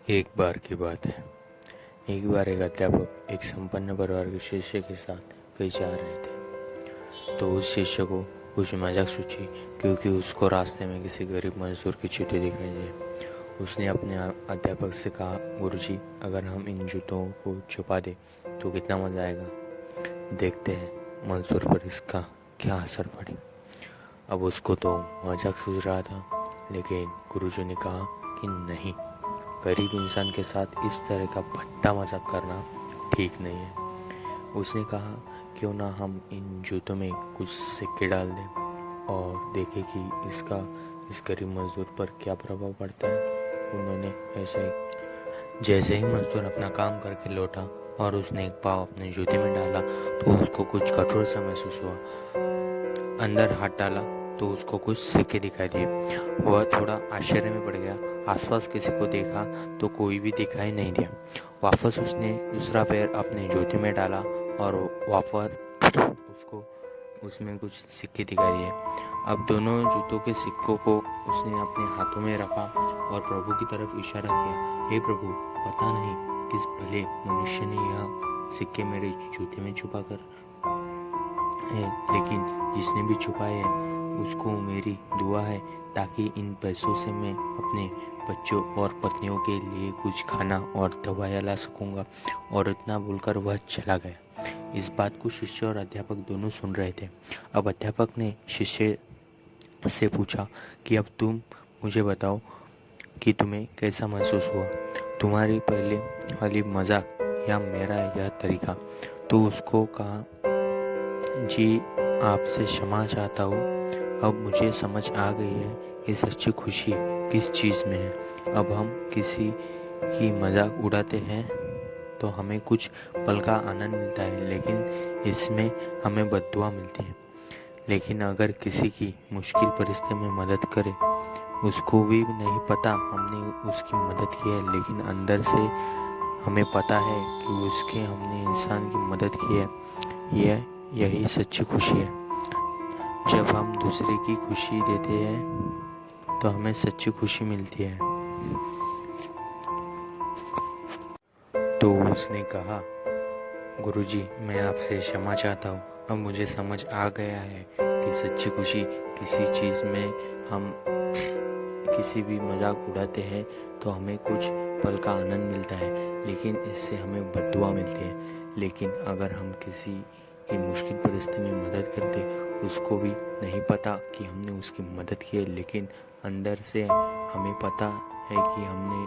एक बार की बात है। एक बार एक अध्यापक एक संपन्न परिवार के शिष्य के साथ कहीं जा रहे थे, तो उस शिष्य को कुछ मजाक सूझी क्योंकि उसको रास्ते में किसी गरीब मजदूर की चिट्ठी दिखाई दी। उसने अपने अध्यापक से कहा, गुरुजी, अगर हम इन जूतों को छुपा दें तो कितना मजा आएगा। देखते हैं मजदूर पर इसका क्या असर पड़े। अब उसको तो मजाक सूझ रहा था, लेकिन गुरुजी ने कहा कि नहीं, गरीब इंसान के साथ इस तरह का भद्दा मजाक करना ठीक नहीं है। उसने कहा, क्यों ना हम इन जूतों में कुछ सिक्के डाल दें और देखें कि इसका इस गरीब मजदूर पर क्या प्रभाव पड़ता है। उन्होंने ऐसा ही जैसे ही मजदूर अपना काम करके लौटा और उसने एक पाँव अपने जूते में डाला तो उसको कुछ कठोर सा महसूस हुआ। अंदर हाथ डाला तो उसको कुछ सिक्के दिखाई दिए। वह थोड़ा आश्चर्य में पड़ गया। आसपास किसी को देखा तो कोई भी दिखाई नहीं दिया। वापस उसने दूसरा पैर अपने जूते में डाला और वापस उसको उसमें कुछ सिक्के दिखाई दिए। अब दोनों जूतों के सिक्कों को उसने अपने हाथों में रखा और प्रभु की तरफ इशारा किया, हे प्रभु, पता नहीं किस भले मनुष्य ने यह सिक्के मेरे जूते में छुपा कर है, लेकिन जिसने भी छुपाए है उसको मेरी दुआ है ताकि इन पैसों से मैं अपने बच्चों और पत्नियों के लिए कुछ खाना और दवाइयाँ ला सकूंगा। और इतना बोलकर वह चला गया। इस बात को शिष्य और अध्यापक दोनों सुन रहे थे। अब अध्यापक ने शिष्य से पूछा कि अब तुम मुझे बताओ कि तुम्हें कैसा महसूस हुआ, तुम्हारी पहले वाली मजाक या मेरा यह तरीका। तो उसको कहा, जी, आपसे क्षमा चाहता हूँ। अब मुझे समझ आ गई है कि सच्ची खुशी किस चीज़ में है। अब हम किसी की मजाक उड़ाते हैं तो हमें कुछ पल का आनंद मिलता है, लेकिन इसमें हमें बद्दुआ मिलती है। लेकिन अगर किसी की मुश्किल परिस्थिति में मदद करें, उसको भी नहीं पता हमने उसकी मदद की है, लेकिन अंदर से हमें पता है कि उसके हमने इंसान की मदद की है, यही सच्ची खुशी है। जब हम दूसरे की खुशी देते हैं तो हमें सच्ची खुशी मिलती है। तो उसने कहा, गुरुजी, मैं आपसे क्षमा चाहता हूँ। अब मुझे समझ आ गया है कि सच्ची खुशी किसी चीज़ में हम किसी भी मजाक उड़ाते हैं तो हमें कुछ पल का आनंद मिलता है, लेकिन इससे हमें बद्दुआ मिलती है। लेकिन अगर हम किसी की मुश्किल परिस्थिति में मदद करते, उसको भी नहीं पता कि हमने उसकी मदद की है, लेकिन अंदर से हमें पता है कि हमने